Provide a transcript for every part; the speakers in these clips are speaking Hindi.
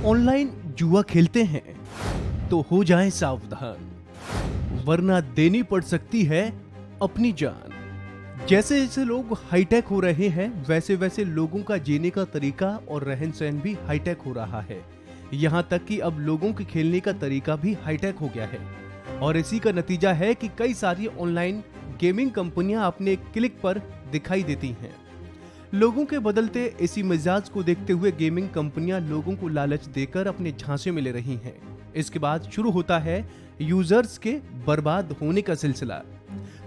ऑनलाइन जुआ खेलते हैं तो हो जाएं सावधान, वरना देनी पड़ सकती है अपनी जान। जैसे जैसे लोग हाईटेक हो रहे हैं, वैसे वैसे लोगों का जीने का तरीका और रहन सहन भी हाईटेक हो रहा है। यहाँ तक कि अब लोगों के खेलने का तरीका भी हाईटेक हो गया है। और इसी का नतीजा है कि कई सारी ऑनलाइन गेमिंग कंपनियां अपने क्लिक पर दिखाई देती हैं। लोगों के बदलते इसी मिजाज को देखते हुए गेमिंग कंपनियां लोगों को लालच देकर अपने झांसे में ले रही हैं। इसके बाद शुरू होता है यूजर्स के बर्बाद होने का सिलसिला।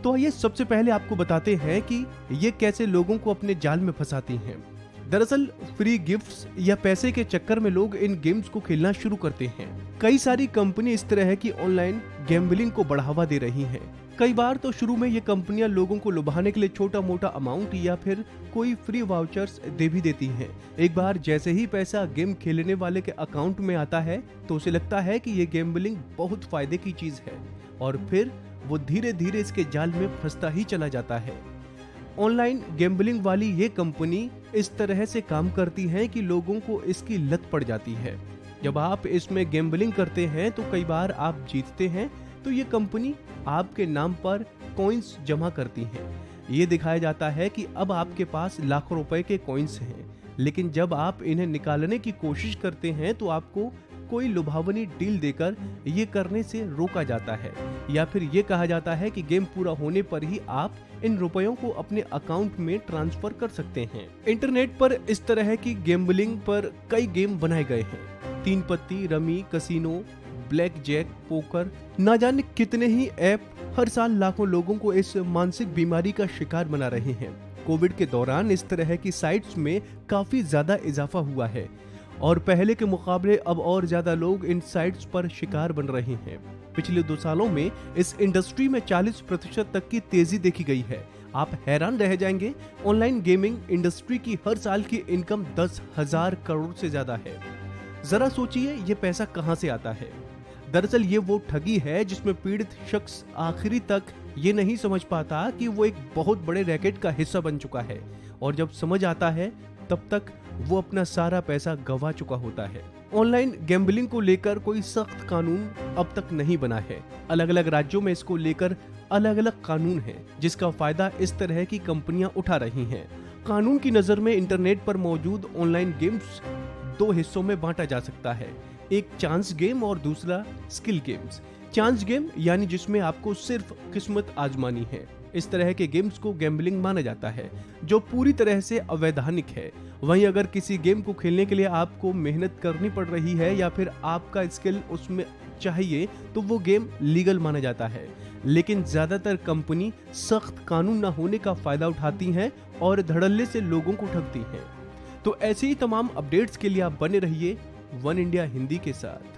तो आइए सबसे पहले आपको बताते हैं कि ये कैसे लोगों को अपने जाल में फंसाती हैं। दरअसल फ्री गिफ्ट्स या पैसे के चक्कर में लोग इन गेम्स को खेलना शुरू करते हैं। कई सारी कंपनी इस तरह की ऑनलाइन गैम्बलिंग को बढ़ावा दे रही हैं। कई बार तो शुरू में ये कंपनियां लोगों को लुभाने के लिए छोटा मोटा अमाउंट या फिर कोई फ्री वाउचर्स दे भी देती हैं। एक बार जैसे ही पैसा गेम खेलने वाले के अकाउंट में आता है तो उसे लगता है कि ये गैम्बलिंग बहुत फायदे की चीज है, और फिर वो धीरे धीरे इसके जाल में फंसता ही चला जाता है। ऑनलाइन गैम्बलिंग वाली ये कंपनी इस तरह से काम करती है कि लोगों को इसकी लत पड़ जाती है। जब आप इसमें गैम्बलिंग करते हैं तो कई बार आप जीतते हैं तो ये कंपनी आपके नाम पर कॉइन्स जमा करती है। ये दिखाया जाता है कि अब आपके पास लाखों रुपए के कॉइन्स हैं, लेकिन जब आप इन्हें निकालने की कोशिश करते हैं तो आपको कोई लुभावनी डील देकर ये करने से रोका जाता है, या फिर ये कहा जाता है कि गेम पूरा होने पर ही आप इन रुपयों को अपने अकाउंट में ट्रांसफर कर सकते हैं। इंटरनेट पर इस तरह की गैम्बलिंग पर कई गेम बनाए गए हैं। 3 पत्ती, rummy, casino, blackjack, poker, ना जाने कितने ही ऐप हर साल लाखों लोगों को इस मानसिक बीमारी का शिकार बना रहे हैं। कोविड के दौरान इस तरह की साइट्स में काफी ज्यादा इजाफा हुआ है और पहले के मुकाबले अब और ज्यादा लोग इन साइट्स पर शिकार बन रहे हैं। पिछले 2 सालों में इस इंडस्ट्री में 40% तक की तेजी देखी गई है। आप हैरान रह जाएंगे, ऑनलाइन गेमिंग इंडस्ट्री की हर साल की इनकम 10,000 करोड़ से ज्यादा है। जरा सोचिए ये पैसा कहां से आता है। दरअसल ये वो ठगी है जिसमें पीड़ित शख्स आखिरी तक ये नहीं समझ पाता कि वो एक बहुत बड़े रैकेट का हिस्सा बन चुका है, और जब समझ आता है तब तक वो अपना सारा पैसा गंवा चुका होता है। ऑनलाइन गैम्बलिंग को लेकर कोई सख्त कानून अब तक नहीं बना है। अलग अलग राज्यों में इसको लेकर अलग अलग कानून है, जिसका फायदा इस तरह की कंपनियां उठा रही हैं। कानून की नजर में इंटरनेट पर मौजूद ऑनलाइन गेम्स 2 हिस्सों में बांटा जा सकता है, एक चांस गेम और दूसरा स्किल गेम्स। चांस गेम यानी जिसमें आपको सिर्फ किस्मत आजमानी है। इस तरह के गेम्स को गैम्बलिंग माना जाता है, जो पूरी तरह से अवैधानिक है। वहीं अगर किसी गेम को खेलने के लिए आपको मेहनत करनी पड़ रही है या फिर आपका स्किल उसमें चाहिए तो वो गेम लीगल माना जाता है। लेकिन ज्यादातर कंपनी सख्त कानून न होने का फायदा उठाती हैं और धड़ल्ले से लोगों को ठगती हैं। तो ऐसे ही तमाम अपडेट्स के लिए आप बने रहिए वन इंडिया हिंदी के साथ।